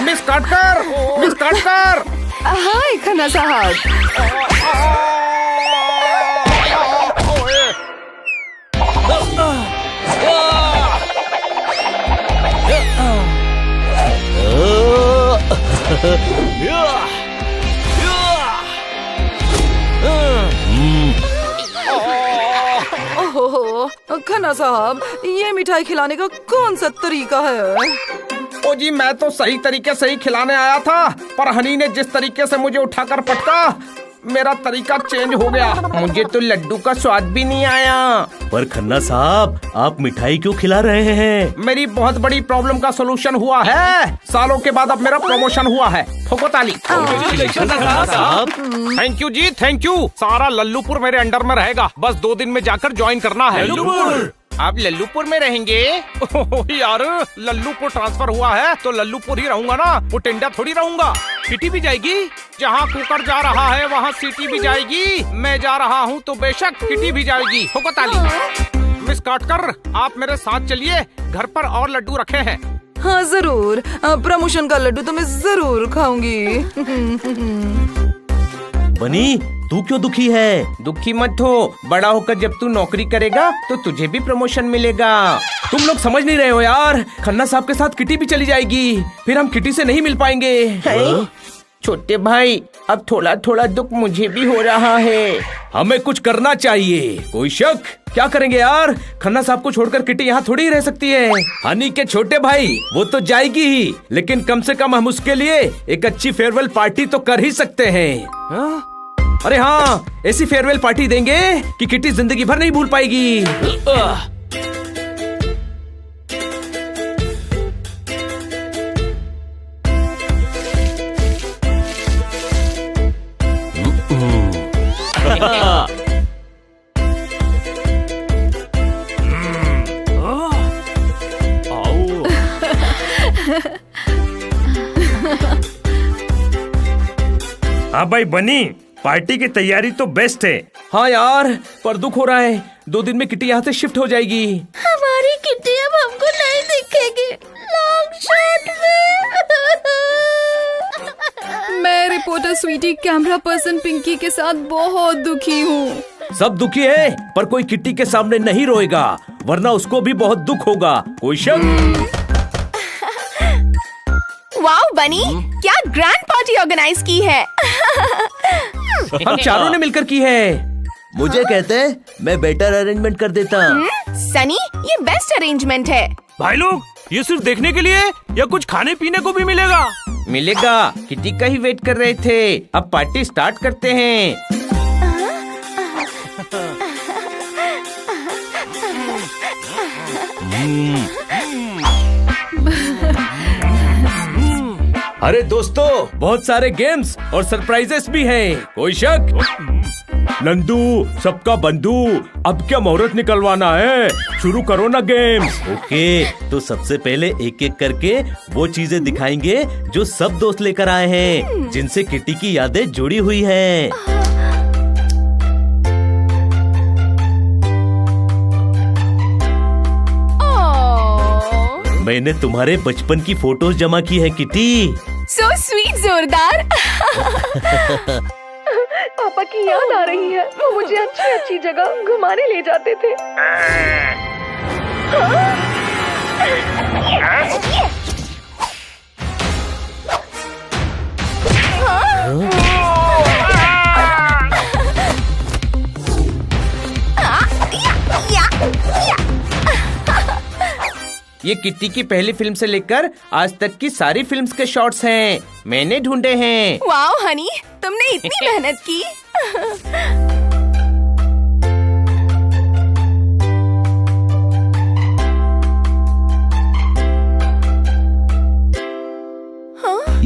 Miss काटकर, miss काटकर। हाय खन्ना साहब। ओहो खन्ना साहब, ये मिठाई खिलाने का कौन सा तरीका है? ओ जी, मैं तो सही तरीके से ही खिलाने आया था, पर हनी ने जिस तरीके से मुझे उठाकर पटका, मेरा तरीका चेंज हो गया। मुझे तो लड्डू का स्वाद भी नहीं आया। पर खन्ना साहब, आप मिठाई क्यों खिला रहे हैं? मेरी बहुत बड़ी प्रॉब्लम का सोल्यूशन हुआ है। सालों के बाद अब मेरा प्रमोशन हुआ है। ठोको ताली। Thank you ji, thank you. सारा लल्लूपुर मेरे अंडर में रहेगा। बस 2 दिन में जाकर ज्वाइन करना है। आप लल्लूपुर में रहेंगे? यार, लल्लूपुर ट्रांसफर हुआ है तो लल्लूपुर ही रहूंगा ना, पुटिंडा थोड़ी रहूंगा। सिटी भी जाएगी। जहाँ कुकर जा रहा है वहाँ सिटी भी जाएगी। मैं जा रहा हूँ तो बेशक सिटी भी जाएगी। ठोको ताली। मिस काटकर, आप मेरे साथ चलिए। घर पर और लड्डू रखे हैं। हाँ जरूर, प्रमोशन का लड्डू तो मैं जरूर खाऊंगी। बनी, तू क्यों दुखी है? दुखी मत हो, बड़ा होकर जब तू नौकरी करेगा तो तुझे भी प्रमोशन मिलेगा। तुम लोग समझ नहीं रहे हो यार। खन्ना साहब के साथ किटी भी चली जाएगी, फिर हम किटी से नहीं मिल पाएंगे। छोटे भाई, अब थोड़ा थोड़ा दुख मुझे भी हो रहा है। हमें कुछ करना चाहिए। कोई शक? क्या करेंगे यार? खन्ना साहब को छोड़कर किटी यहाँ थोड़ी ही रह सकती है। हनी के छोटे भाई, वो तो जाएगी ही, लेकिन कम से कम हम उसके लिए एक अच्छी फेयरवेल पार्टी तो कर ही सकते हैं। अरे हाँ, ऐसी फेयरवेल पार्टी देंगे कि किटी जिंदगी भर नहीं भूल पाएगी। हाँ भाई बनी, पार्टी की तैयारी तो बेस्ट है। हाँ यार, पर दुख हो रहा है। 2 दिन में किटी यहाँ से शिफ्ट हो जाएगी। हमारी किटी अब हमको नहीं दिखेगी लॉन्ग शॉट में। मैं reporter Sweety camera person Pinki के साथ बहुत दुखी हूँ। सब दुखी है, पर कोई किटी के सामने नहीं रोएगा, वरना उसको भी बहुत दुख होगा। कोई शक? वाओ बनी, क्या ग्रैंड पार्टी ऑर्गेनाइज की है। हम चारों ने मिलकर की है। मुझे कहते हैं मैं बेटर अरेंजमेंट कर देता। सनी, ये बेस्ट अरेंजमेंट है। भाई लोग, ये सिर्फ देखने के लिए या कुछ खाने पीने को भी मिलेगा? मिलेगा, किटी का ही वेट कर रहे थे। अब पार्टी स्टार्ट करते हैं। अरे दोस्तों, बहुत सारे गेम्स और सरप्राइजेस भी हैं। कोई शक? नंदू, सबका बंधु, अब क्या मुहूर्त निकलवाना है? शुरू करो ना गेम्स। ओके, तो सबसे पहले एक एक करके वो चीजें दिखाएंगे जो सब दोस्त लेकर आए हैं, जिनसे किटी की यादें जुड़ी हुई हैं। मैंने तुम्हारे बचपन की फोटोज जमा की है किटी। सो स्वीट, जोरदार। पापा की याद आ रही है। वो मुझे अच्छी अच्छी जगह घुमाने ले जाते थे। ये किट्टी की पहली फिल्म से लेकर आज तक की सारी फिल्म्स के शॉट्स हैं। मैंने ढूंढे हैं। वाओ हनी, तुमने इतनी मेहनत की।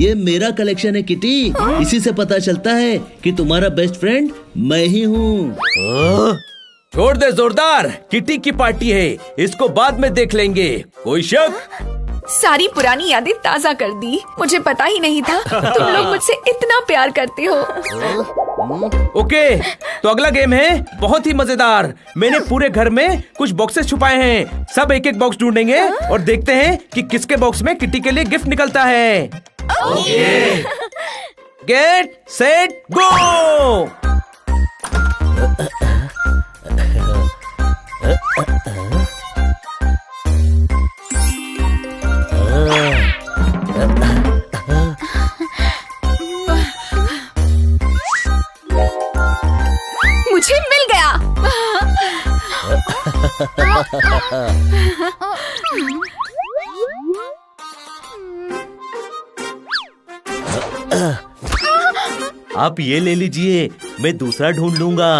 ये मेरा कलेक्शन है किटी। इसी से पता चलता है कि तुम्हारा बेस्ट फ्रेंड मैं ही हूँ। छोड़ दे जोरदार, किटी की पार्टी है, इसको बाद में देख लेंगे। कोई शक? सारी पुरानी यादें ताजा कर दी। मुझे पता ही नहीं था तुम लोग मुझसे इतना प्यार करते हो। ओके, तो अगला गेम है बहुत ही मजेदार। मैंने पूरे घर में कुछ बॉक्सेस छुपाए हैं। सब एक एक बॉक्स ढूंढेंगे और देखते हैं कि किसके बॉक्स में किटी के लिए गिफ्ट निकलता है। Okay, get set go. मुझे मिल गया। आप ये ले लीजिए, मैं दूसरा ढूंढ लूंगा।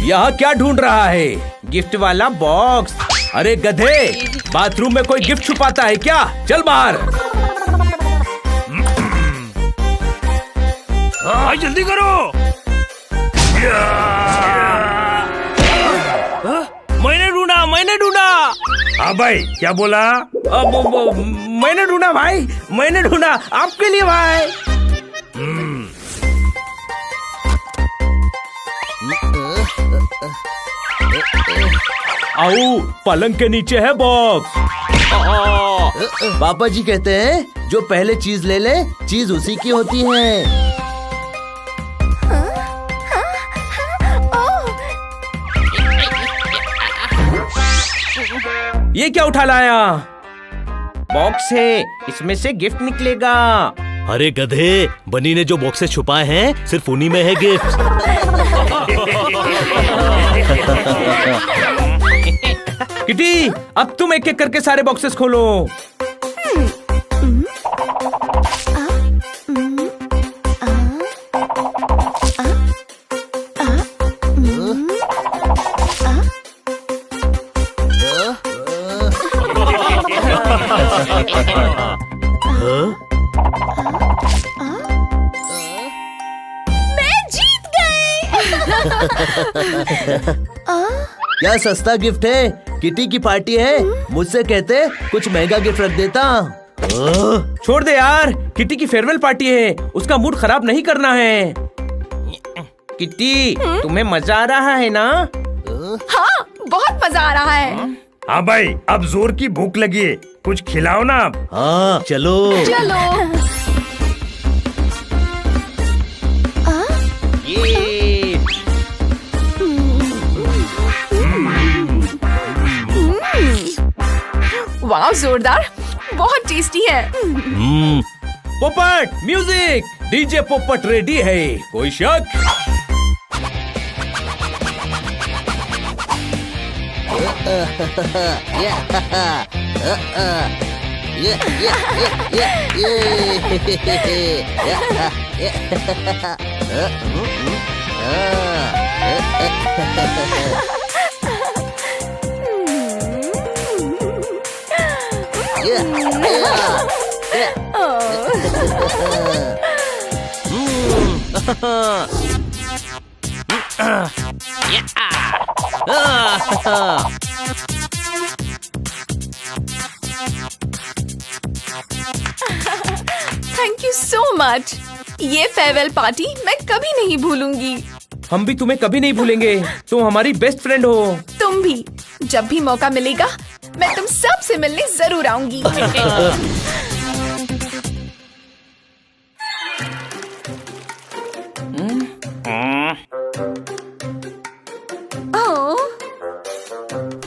यहाँ क्या ढूंढ रहा है? गिफ्ट वाला बॉक्स। अरे गधे, बाथरूम में कोई गिफ्ट छुपाता है क्या? चल बाहर। भाई जल्दी करो। मैंने ढूंढा। हाँ भाई, क्या बोला? मैंने ढूंढा भाई, मैंने ढूंढा आपके लिए भाई। आओ, पलंग के नीचे है बॉक्स। पापा जी कहते हैं जो पहले चीज ले ले, चीज उसी की होती है। ये क्या उठा लाया? बॉक्स है, इसमें से गिफ्ट निकलेगा। अरे गधे, बनी ने जो बॉक्सेस छुपाए हैं सिर्फ उन्हीं में है गिफ्ट। किटी, अब तुम एक एक करके सारे बॉक्सेस खोलो। मैं जीत गई। क्या सस्ता गिफ्ट है? किटी की पार्टी है, मुझसे कहते कुछ महंगा गिफ्ट रख देता। छोड़ दे यार, किटी की फेयरवेल पार्टी है, उसका मूड खराब नहीं करना है। किटी, तुम्हें मजा आ रहा है ना? हाँ, बहुत मजा आ रहा है। हाँ भाई, अब जोर की भूख लगी है, कुछ खिलाओ ना आप। हाँ चलो। चलो। वाह, जोरदार, बहुत टेस्टी है। पोपट म्यूजिक, डीजे पोपट रेडी है, कोई शक? Thank you so much. ये फेयरवेल पार्टी मैं कभी नहीं भूलूंगी। हम भी तुम्हें कभी नहीं भूलेंगे, तुम हमारी बेस्ट फ्रेंड हो। तुम भी। जब भी मौका मिलेगा मैं तुम सब से मिलने जरूर आऊंगी।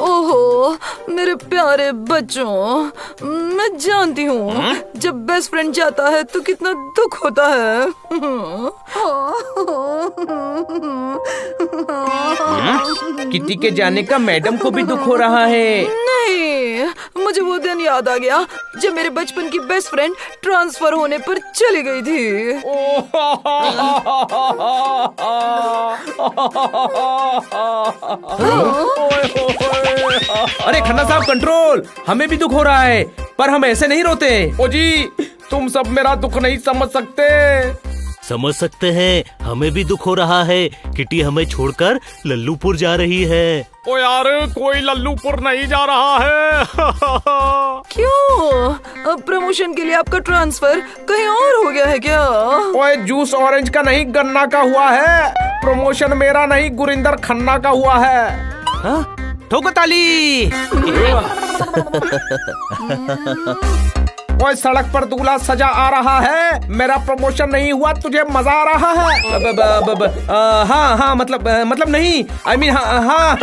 ओहो मेरे प्यारे बच्चों, मैं जानती हूँ जब बेस्ट फ्रेंड जाता है तो कितना दुख होता है। किटी के जाने का मैडम को भी दुख हो रहा है। नहीं, मुझे वो दिन याद आ गया जब मेरे बचपन की बेस्ट फ्रेंड ट्रांसफर होने पर चली गई थी। अरे खन्ना साहब, कंट्रोल, हमें भी दुख हो रहा है, पर हम ऐसे नहीं रोते। ओ जी, तुम सब मेरा दुख नहीं समझ सकते। समझ सकते हैं, हमें भी दुख हो रहा है। किटी हमें छोड़कर लल्लूपुर जा रही है। ओ यार, कोई लल्लूपुर नहीं जा रहा है। क्यों? अब प्रमोशन के लिए आपका ट्रांसफर कहीं और हो गया है क्या? ओए, जूस ऑरेंज का नहीं गन्ना का हुआ है। प्रमोशन मेरा नहीं, गुरिंदर खन्ना का हुआ है। हाँ? ठोको ताली। ओए, सड़क पर दूल्हा सजा आ रहा है। मेरा प्रमोशन नहीं हुआ, तुझे मजा आ रहा है? हाँ, मतलब नहीं। I mean, हाँ।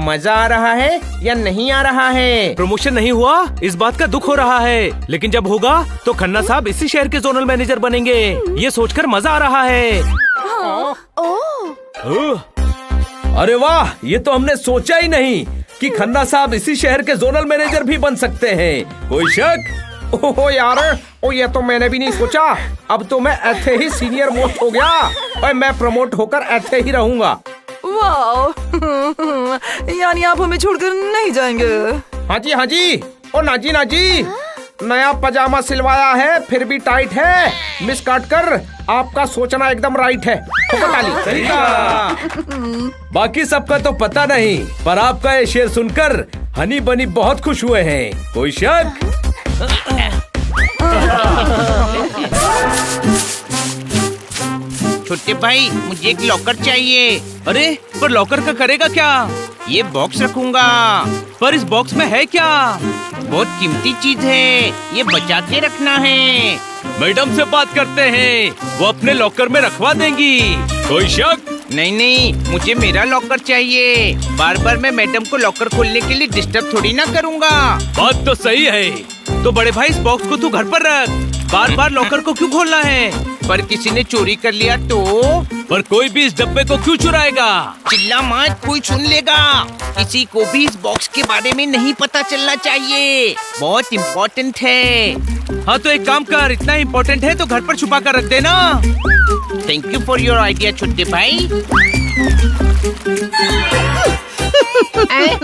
मजा आ रहा है या नहीं आ रहा है? प्रमोशन नहीं हुआ, इस बात का दुख हो रहा है, लेकिन जब होगा तो खन्ना साहब इसी शहर के जोनल मैनेजर बनेंगे, ये सोचकर मजा आ रहा है। अरे वाह, ये तो हमने सोचा ही नहीं कि खन्ना साहब इसी शहर के जोनल मैनेजर भी बन सकते हैं। कोई शक? ओहो यार, ये तो मैंने भी नहीं सोचा। अब तो मैं ऐसे ही सीनियर मोस्ट हो गया और मैं प्रमोट होकर ऐसे ही रहूंगा। वाह, यानी आप हमें छोड़कर नहीं जाएंगे? हाँ जी। ओ नाजी, नया पजामा सिलवाया है, फिर भी टाइट है। मिस काट कर आपका सोचना एकदम राइट है। सही कहा। बाकी सबका तो पता नहीं, पर आपका ये शेर सुनकर हनी बनी बहुत खुश हुए हैं। कोई शक? छोटे भाई, मुझे एक लॉकर चाहिए। अरे, पर लॉकर का करेगा क्या? ये बॉक्स रखूंगा। पर इस बॉक्स में है क्या? बहुत कीमती चीज है, ये बचा के रखना है। मैडम से बात करते हैं, वो अपने लॉकर में रखवा देंगी। कोई शक? नहीं, मुझे मेरा लॉकर चाहिए। बार बार मैं मैडम को लॉकर खोलने के लिए डिस्टर्ब थोड़ी ना करूंगा। बात तो सही है, तो बड़े भाई इस बॉक्स को तू घर पर रख, बार बार लॉकर को क्यों खोलना है? पर किसी ने चोरी कर लिया तो? पर कोई भी इस डब्बे को क्यों चुराएगा? चिल्ला मत, कोई सुन लेगा। किसी को भी इस बॉक्स के बारे में नहीं पता चलना चाहिए, बहुत इम्पोर्टेंट है। हाँ तो एक काम कर, इतना इम्पोर्टेंट है तो घर पर छुपा कर रख देना। Thank you for your idea छोटे भाई।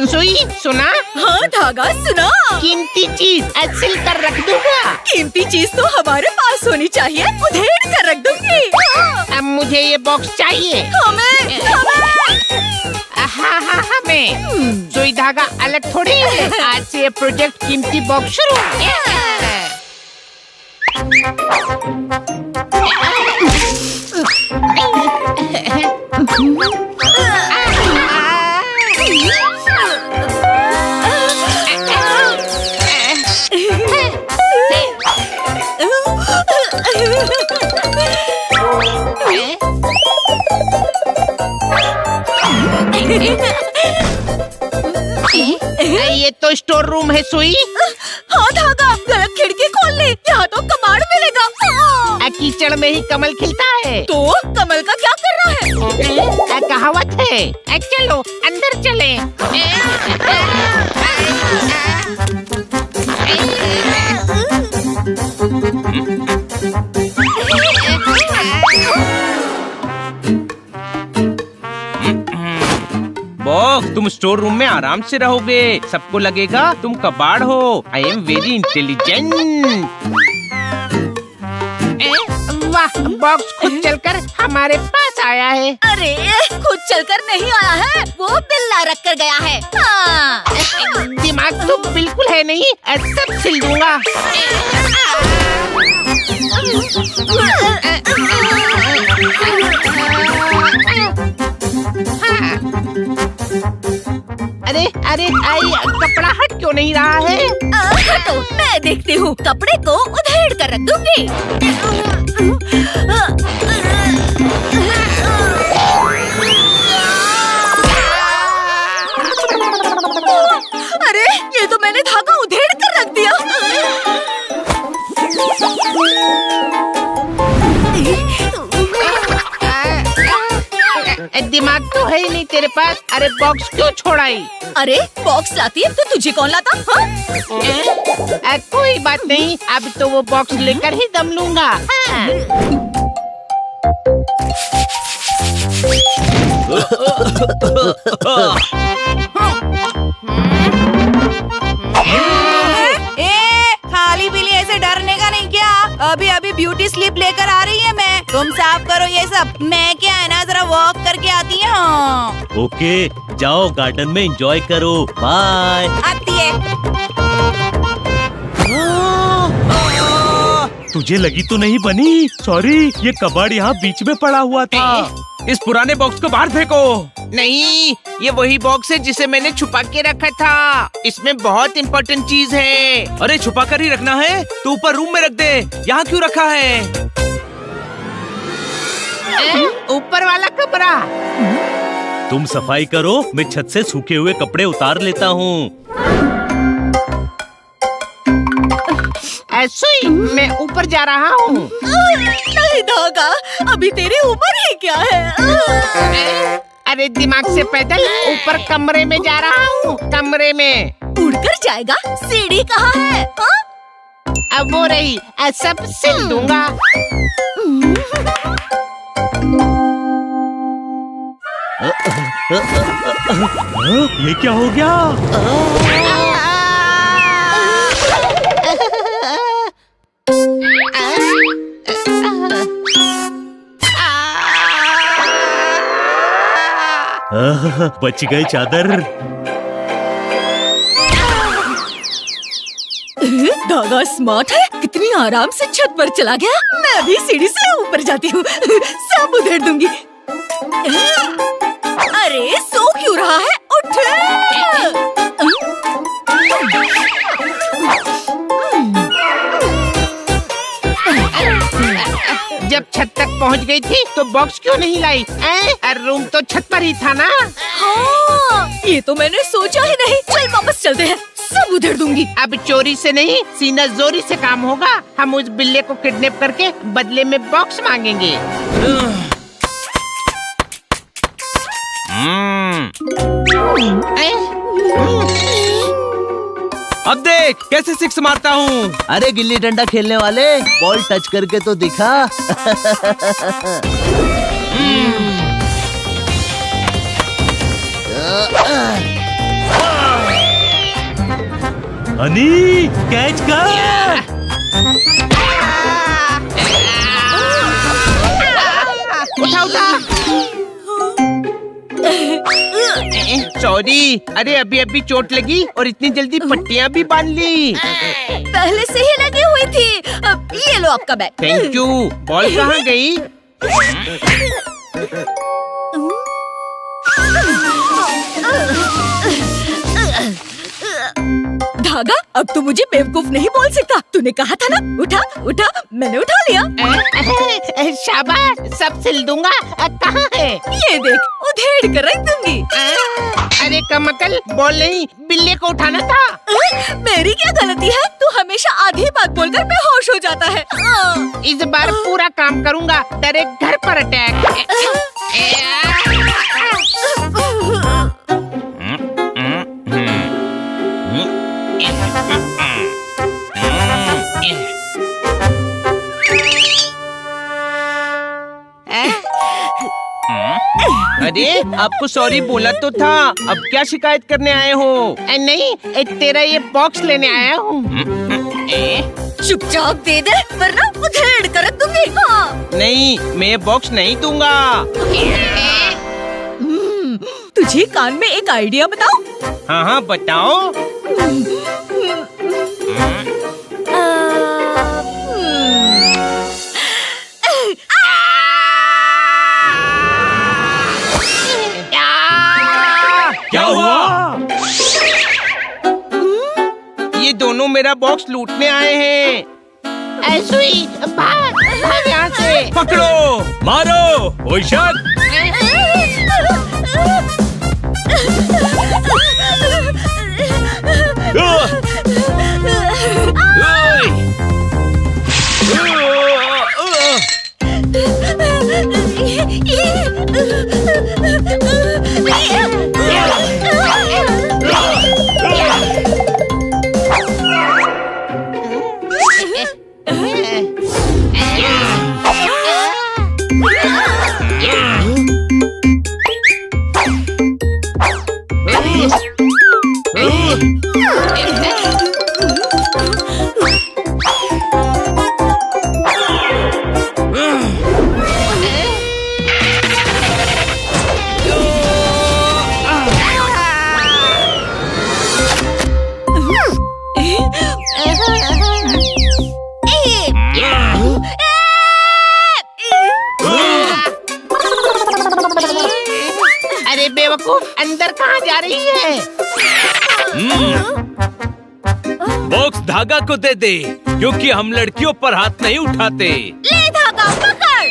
सुई सुना? हाँ धागा सुना। कीमती चीज सिल कर रख दूंगा। कीमती चीज तो हमारे पास होनी चाहिए, उधेड़ कर रख दूंगी। अब मुझे ये बॉक्स चाहिए। हमें हाँ, हमें। सुई धागा अलग थोड़ी है। आज से ये प्रोजेक्ट कीमती बॉक्स शुरू। ये तो स्टोर रूम है सुई। हाँ धागा, गलत खिड़की खोल ले, यहाँ तो कबाड़ मिलेगा। कीचड़ में ही कमल खिलता है। तो कमल का क्या करना है? कहावत है। चलो अंदर चले। बॉस, तुम स्टोर रूम में आराम से रहोगे, सबको लगेगा तुम कबाड़ हो। I am very intelligent. वाह, बॉक्स खुद चलकर हमारे पास आया है। अरे खुद चलकर नहीं आया है, वो बिल्ला रख कर गया है। हाँ। दिमाग तो बिल्कुल है नहीं, सब सिल दूंगा। अरे कपड़ा हट क्यों नहीं रहा है? हटो, मैं देखती हूँ। कपड़े को उधेड़ कर रख दूंगी। अरे ये तो मैंने धागा उधेड़ कर रख दिया। दिमाग तो है ही नहीं तेरे पास। अरे बॉक्स क्यों छोड़ाई? अरे बॉक्स लाती है तो तुझे कौन लाता? हाँ? कोई बात नहीं, अब तो वो बॉक्स लेकर ही दम लूंगा। खाली पीली ऐसे डरने का नहीं क्या? अभी अभी ब्यूटी स्लीप लेकर आ रही है मैं। तुम साफ करो ये सब, मैं क्या है ना जरा वॉक करके आती हूँ। ओके, जाओ गार्डन में एंजॉय करो। बाय। आती है। तुझे लगी तो नहीं बनी? सॉरी, ये कबाड़ यहाँ बीच में पड़ा हुआ था। इस पुराने बॉक्स को बाहर फेंको। नहीं, ये वही बॉक्स है जिसे मैंने छुपा के रखा था। इसमें बहुत इम्पोर्टेंट चीज है। अरे छुपा कर ही रखना है तो ऊपर रूम में रख दे। यहाँ क्यों रखा है? ऊपर वाला कमरा। तुम सफाई करो, मैं छत से सूखे हुए कपड़े उतार लेता हूँ। ऐसे ही मैं ऊपर जा रहा हूँ। नहीं धागा, अभी तेरी उम्र ही क्या है? अरे दिमाग से पैदल ऊपर कमरे में जा रहा हूँ। कमरे में उड़कर जाएगा? सीढ़ी कहाँ है? अब वो रही, सब सिल दूंगा। ये क्या हो गया? बच गए चादर। धागा स्मार्ट है, कितनी आराम से छत पर चला गया। मैं भी सीढ़ी से ऊपर जाती हूँ, सब उधेड़ दूंगी। अरे सो क्यों रहा है? उठ। जब छत तक पहुँच गई थी तो बॉक्स क्यों नहीं लाई? रूम तो छत पर ही था ना। हाँ, ये तो मैंने सोचा ही नहीं। चल वापस चलते हैं, सब उधेड़ दूंगी। अब चोरी से नहीं, सीना जोरी से काम होगा। हम उस बिल्ले को किडनैप करके बदले में बॉक्स मांगेंगे। अब देख कैसे सिक्स मारता हूँ। अरे गिल्ली डंडा खेलने वाले, बॉल टच करके तो दिखा। हनी, कैच कर। उठा उठा। सॉरी, अरे अभी अभी चोट लगी और इतनी जल्दी पट्टियाँ भी बांध ली। पहले से ही लगी हुई थी। अब ये लो आपका बैग। Thank you. बॉल कहाँ गई? धागा, अब तू मुझे बेवकूफ नहीं बोल सकता। तूने कहा था ना, उठा उठा, मैंने उठा लिया। शाबाश, सब सिल दूंगा। कहाँ है? ये देख, उधेड़ कर रख दूंगी। अरे कमकल, बॉल नहीं, बिल्ले को उठाना था। मेरी क्या गलती है? तू हमेशा आधी बात बोलकर बेहोश हो जाता है। इस बार पूरा काम करूंगा। डायरेक्ट घर पर अटैक। अरे आपको सॉरी बोला तो था, अब क्या शिकायत करने आए हो? नहीं, तेरा ये बॉक्स लेने आया हूँ। चुपचाप दे दे, वरना उधेड़ कर रख दूंगी। नहीं, मैं ये बॉक्स नहीं दूंगा। तुझे कान में एक आइडिया बताऊं? हाँ हाँ बताओ। क्या हुआ? ये दोनों मेरा बॉक्स लूटने आए हैं। ऐसे ही भाग भाग यहाँ से। पकड़ो, मारो, कोई शक? जा रही है। बॉक्स धागा को दे दे, क्योंकि हम लड़कियों पर हाथ नहीं उठाते। ले धागा पकड़।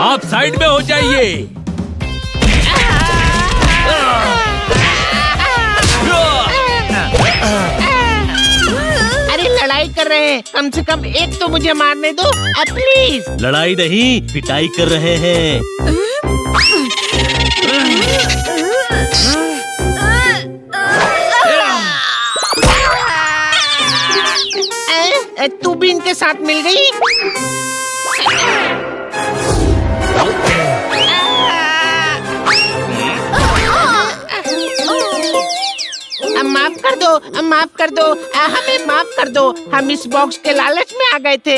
आप साइड में हो जाइए। अरे लड़ाई कर रहे हैं, कम से कम एक तो मुझे मारने दो प्लीज। लड़ाई नहीं, पिटाई कर रहे हैं। तू भी इनके साथ मिल गई। माफ कर दो, माफ कर दो, हमें माफ कर दो। हम इस बॉक्स के लालच में आ गए थे।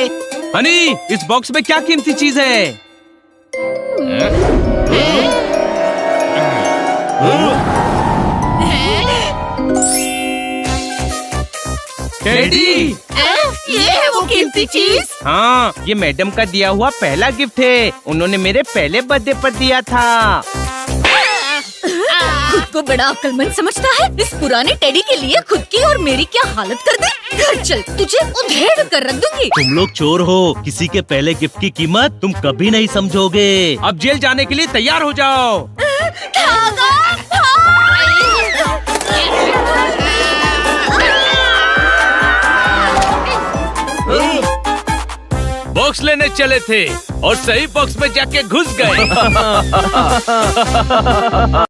हनी, इस बॉक्स में क्या कीमती चीज है? टेडी, ये है वो कीमती चीज। हाँ, ये मैडम का दिया हुआ पहला गिफ्ट है। उन्होंने मेरे पहले बर्थडे पर दिया था। खुद को बड़ा अक्लमंद समझता है। इस पुराने टेडी के लिए खुद की और मेरी क्या हालत कर दी। घर चल, तुझे उधेड़ कर रख दूंगी। तुम लोग चोर हो। किसी के पहले गिफ्ट की कीमत तुम कभी नहीं समझोगे। अब जेल जाने के लिए तैयार हो जाओ। बॉक्स लेने चले थे और सही बॉक्स में जाके घुस गए।